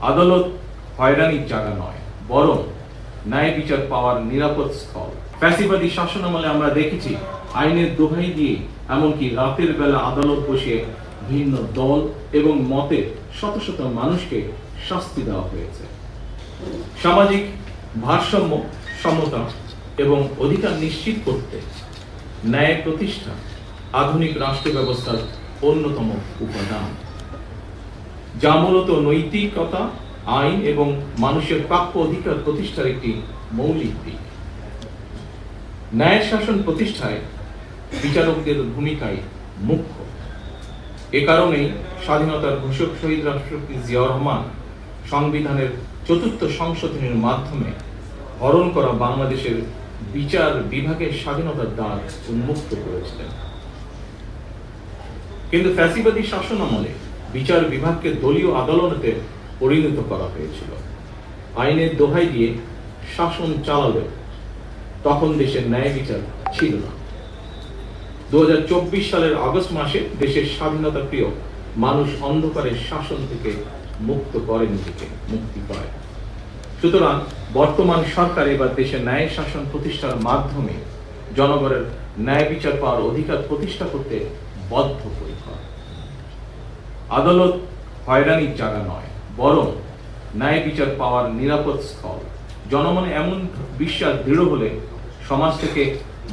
আদালত হয়রানির জায়গা নয়, বরং ন্যায় বিচার পাওয়ার নিরাপদ স্থল। ফ্যাসিবাদী শাসনামলে আমরা দেখেছি আইনের দোহাই দিয়ে এমনকি রাতের বেলা আদালত বসিয়ে ভিন্ন দল এবং মতের শত শত মানুষকে শাস্তি দেওয়া হয়েছে। সামাজিক ভারসাম্য, সমতা এবং অধিকার নিশ্চিত করতে ন্যায় প্রতিষ্ঠা আধুনিক রাষ্ট্র ব্যবস্থার অন্যতম উপাদান, যা মূলত নৈতিকতা, আইন এবং মানুষের প্রাপ্য অধিকার প্রতিষ্ঠার একটি মৌলিক দিক। ন্যায় শাসন প্রতিষ্ঠায় বিচারকদের ভূমিকাই মুখ্য। এ কারণেই স্বাধীনতার ঘোষক শহীদ রাষ্ট্রপতি জিয়াউর রহমান সংবিধানের ৪র্থ সংশোধনীর মাধ্যমে হরণ করা বাংলাদেশের বিচার বিভাগের স্বাধীনতার দ্বার উন্মুক্ত করেছিলেন। কিন্তু ফ্যাসিবাদী শাসনামলে বিচার বিভাগকে দলীয় আদালতে পরিণত করা হয়েছিল। আইনের দোহাই দিয়ে শাসন চালালেও তখন দেশের ন্যায় বিচার ছিল না। ২০২৪ সালের আগস্ট মাসে দেশের স্বাধীনতা প্রিয় মানুষ অন্ধকারের শাসন থেকে মুক্তি পায়। সুতরাং বর্তমান সরকার এবার দেশের ন্যায় শাসন প্রতিষ্ঠার মাধ্যমে জনগণের ন্যায় বিচার পাওয়ার অধিকার প্রতিষ্ঠা করতে বদ্ধপরিকর। আদালত হয়রানির জায়গা নয়, বরং ন্যায় বিচার পাওয়ার নিরাপদ স্থল। জনমনে এমন বিশ্বাস দৃঢ় হলে সমাজ থেকে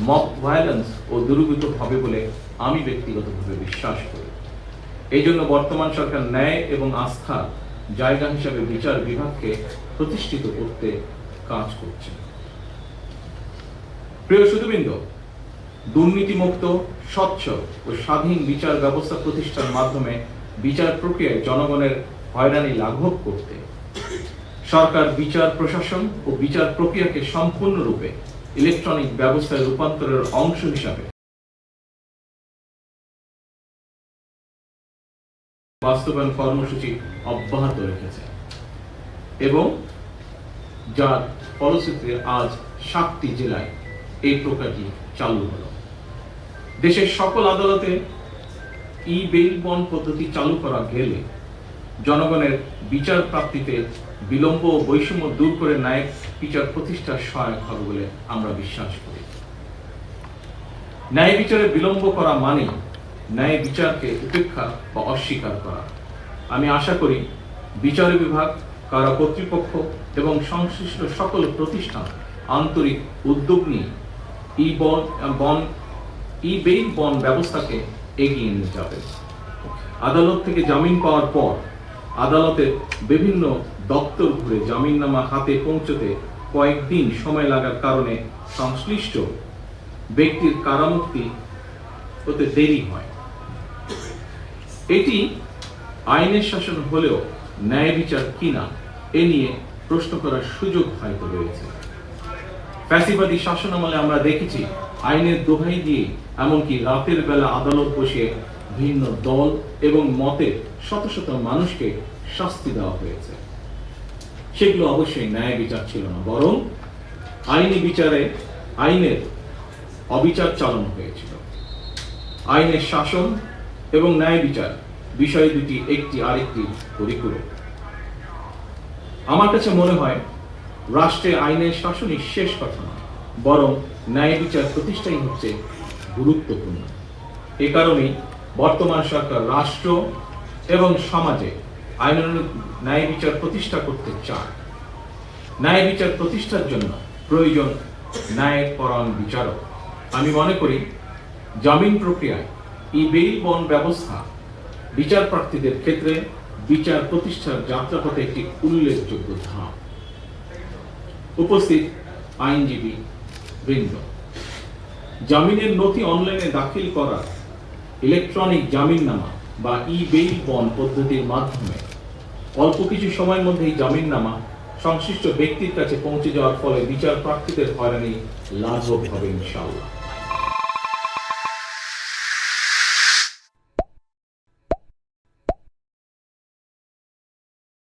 মব ভায়োলেন্স ও দূরীভূত হবে বলে আমি ব্যক্তিগতভাবে বিশ্বাস করি। এই জন্য বর্তমান সরকার ন্যায় এবং আস্থা জায়গা হিসাবে বিচার বিভাগকে প্রতিষ্ঠিত করতে কাজ করছে। প্রিয় সুধীবৃন্দ, দুর্নীতিমুক্ত, স্বচ্ছ ও স্বাধীন বিচার ব্যবস্থা প্রতিষ্ঠার মাধ্যমে বিচার প্রক্রিয়ায় জনগণের হয়রানি লাঘব করতে সরকার বিচার প্রশাসন ও বিচার প্রক্রিয়াকে সম্পূর্ণরূপে ইলেকট্রনিক ব্যবস্থায় রূপান্তরের অংশ হিসাবে বাস্তবায়ন কর্মসূচি অব্যাহত রেখেছে এবং যার ফলশ্রুতিতে আজ 7টি জেলায় এই প্রক্রিয়াটি চালু হল। দেশের সকল আদালতে ই-বেইল বন্ড পদ্ধতি চালু করা গেলে জনগণের বিচার প্রাপ্তিতে বিলম্ব ও বৈষম্য দূর করে ন্যায় বিচার প্রতিষ্ঠার সহায়ক হবে বলে আমরা বিশ্বাস করি। ন্যায় বিচারে বিলম্ব করা মানে ন্যায় বিচারকে উপেক্ষা বা অস্বীকার করা। আমি আশা করি বিচার বিভাগ, কারা কর্তৃপক্ষ এবং সংশ্লিষ্ট সকল প্রতিষ্ঠান আন্তরিক উদ্যোগ নিয়ে ই-বেইল বন্ড ব্যবস্থাকে এগিয়ে নিয়ে যাবে। আদালত থেকে জামিন পাওয়ার পর আদালতের বিভিন্ন দপ্তর ঘুরে জামিননামা হাতে পৌঁছতে কয়েকদিন সময় লাগার কারণে সংশ্লিষ্ট ব্যক্তির কারামুক্তি হতে দেরি হয়। এটি আইনের শাসন হলেও ন্যায় বিচার কিনা এ নিয়ে প্রশ্ন করার সুযোগ হয়তো রয়েছে। ফ্যাসিবাদী শাসনামলে আমরা দেখেছি আইনের দোহাই দিয়ে এমনকি রাতের বেলা আদালত বসিয়ে ভিন্ন দল এবং মতের শত শত মানুষকে শাস্তি দেওয়া হয়েছে। সেগুলো অবশ্যই ন্যায় বিচার ছিল না, বরং আইনি বিচারে আইনের অবিচার চালানো হয়েছিল। আইনের শাসন এবং ন্যায় বিচার বিষয় দুটি একটি আরেকটি পরিপূরক। আমার কাছে মনে হয় রাষ্ট্রে আইনের শাসনই শেষ কথা নয়, বরং ন্যায় বিচার প্রতিষ্ঠাই হচ্ছে গুরুত্বপূর্ণ। এ কারণেই বর্তমান সরকার রাষ্ট্র এবং সমাজে আইনানুগ ন্যায় বিচার প্রতিষ্ঠা করতে চায়। ন্যায় বিচার প্রতিষ্ঠার জন্য প্রয়োজন ন্যায়পরায়ণ বিচারক। আমি মনে করি জামিন প্রক্রিয়ায় ই-বেইল বন্ড ব্যবস্থা বিচার প্রার্থীদের ক্ষেত্রে বিচার প্রতিষ্ঠার যাত্রাপথে একটি উল্লেখযোগ্য ধাপ। উপস্থিত আইনজীবী বৃন্দ, জামিনের নথি অনলাইনে দাখিল করা ইলেকট্রনিক জামিননামা বা ই-বেইল বন্ড পদ্ধতির মাধ্যমে অল্প কিছু সময়ের মধ্যেই জামিননামা সংশ্লিষ্ট ব্যক্তির কাছে পৌঁছে যাওয়ার ফলে বিচার প্রার্থীদের হয়রানি লাঘব হবে ইনশাআল্লাহ।